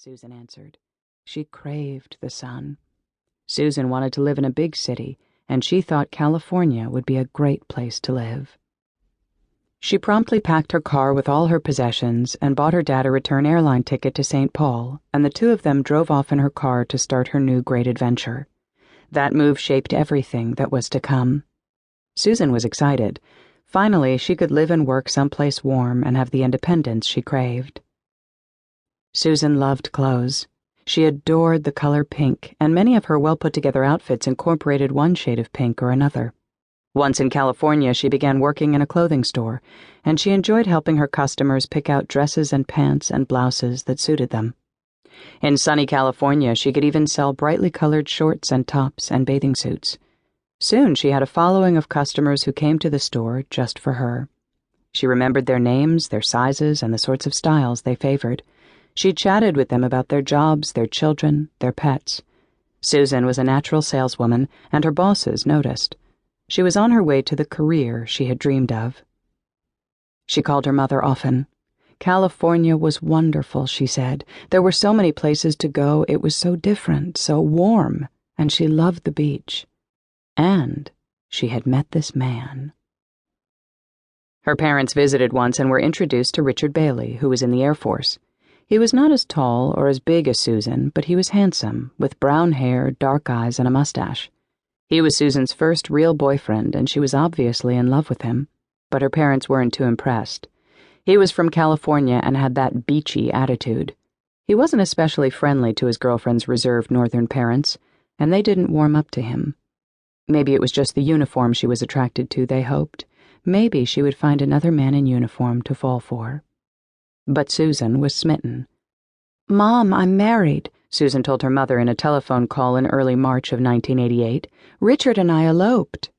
Susan answered. She craved the sun. Susan wanted to live in a big city, and she thought California would be a great place to live. She promptly packed her car with all her possessions and bought her dad a return airline ticket to St. Paul, and the two of them drove off in her car to start her new great adventure. That move shaped everything that was to come. Susan was excited. Finally, she could live and work someplace warm and have the independence she craved. Susan loved clothes. She adored the color pink, and many of her well-put-together outfits incorporated one shade of pink or another. Once in California, she began working in a clothing store, and she enjoyed helping her customers pick out dresses and pants and blouses that suited them. In sunny California, she could even sell brightly colored shorts and tops and bathing suits. Soon, she had a following of customers who came to the store just for her. She remembered their names, their sizes, and the sorts of styles they favored. She chatted with them about their jobs, their children, their pets. Susan was a natural saleswoman, and her bosses noticed. She was on her way to the career she had dreamed of. She called her mother often. California was wonderful, she said. There were so many places to go. It was so different, so warm, and she loved the beach. And she had met this man. Her parents visited once and were introduced to Richard Bailey, who was in the Air Force. He was not as tall or as big as Susan, but he was handsome, with brown hair, dark eyes, and a mustache. He was Susan's first real boyfriend, and she was obviously in love with him, but her parents weren't too impressed. He was from California and had that beachy attitude. He wasn't especially friendly to his girlfriend's reserved northern parents, and they didn't warm up to him. Maybe it was just the uniform she was attracted to, they hoped. Maybe she would find another man in uniform to fall for. But Susan was smitten. "Mom, I'm married," Susan told her mother in a telephone call in early March of 1988. "Richard and I eloped."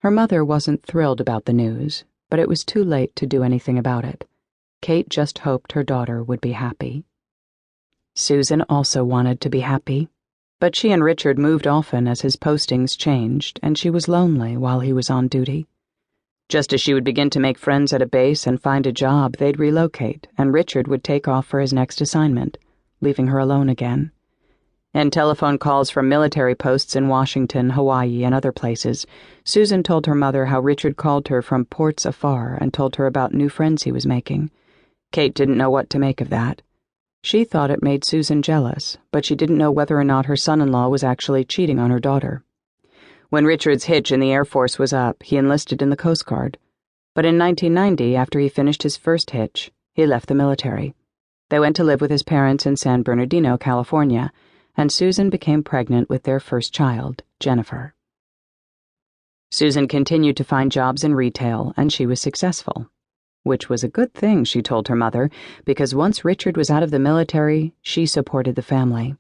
Her mother wasn't thrilled about the news, but it was too late to do anything about it. Kate just hoped her daughter would be happy. Susan also wanted to be happy, but she and Richard moved often as his postings changed, and she was lonely while he was on duty. Just as she would begin to make friends at a base and find a job, they'd relocate, and Richard would take off for his next assignment, leaving her alone again. In telephone calls from military posts in Washington, Hawaii, and other places, Susan told her mother how Richard called her from ports afar and told her about new friends he was making. Kate didn't know what to make of that. She thought it made Susan jealous, but she didn't know whether or not her son-in-law was actually cheating on her daughter. When Richard's hitch in the Air Force was up, he enlisted in the Coast Guard. But in 1990, after he finished his first hitch, he left the military. They went to live with his parents in San Bernardino, California, and Susan became pregnant with their first child, Jennifer. Susan continued to find jobs in retail, and she was successful. Which was a good thing, she told her mother, because once Richard was out of the military, she supported the family.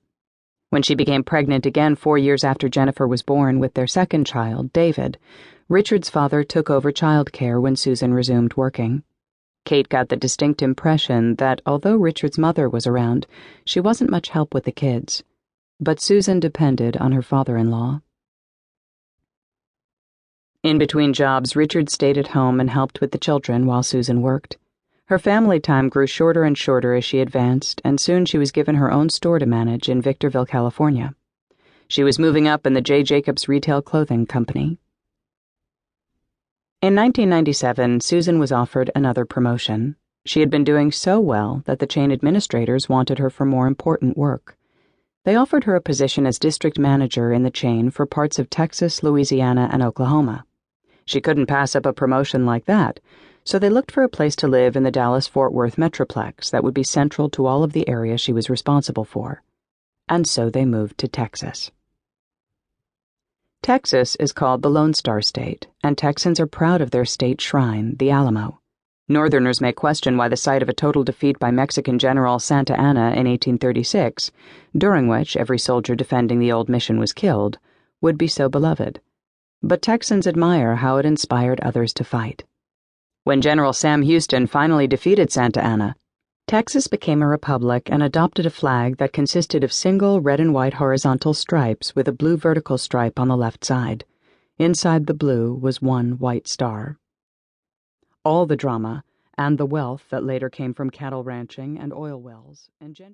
When she became pregnant again 4 years after Jennifer was born with their second child, David, Richard's father took over child care when Susan resumed working. Kate got the distinct impression that although Richard's mother was around, she wasn't much help with the kids. But Susan depended on her father-in-law. In between jobs, Richard stayed at home and helped with the children while Susan worked. Her family time grew shorter and shorter as she advanced, and soon she was given her own store to manage in Victorville, California. She was moving up in the J. Jacobs Retail Clothing Company. In 1997, Susan was offered another promotion. She had been doing so well that the chain administrators wanted her for more important work. They offered her a position as district manager in the chain for parts of Texas, Louisiana, and Oklahoma. She couldn't pass up a promotion like that, so they looked for a place to live in the Dallas-Fort Worth Metroplex that would be central to all of the area she was responsible for. And so they moved to Texas. Texas is called the Lone Star State, and Texans are proud of their state shrine, the Alamo. Northerners may question why the site of a total defeat by Mexican General Santa Anna in 1836, during which every soldier defending the old mission was killed, would be so beloved. But Texans admire how it inspired others to fight. When General Sam Houston finally defeated Santa Anna, Texas became a republic and adopted a flag that consisted of single red and white horizontal stripes with a blue vertical stripe on the left side. Inside the blue was one white star. All the drama, and the wealth that later came from cattle ranching and oil wells, and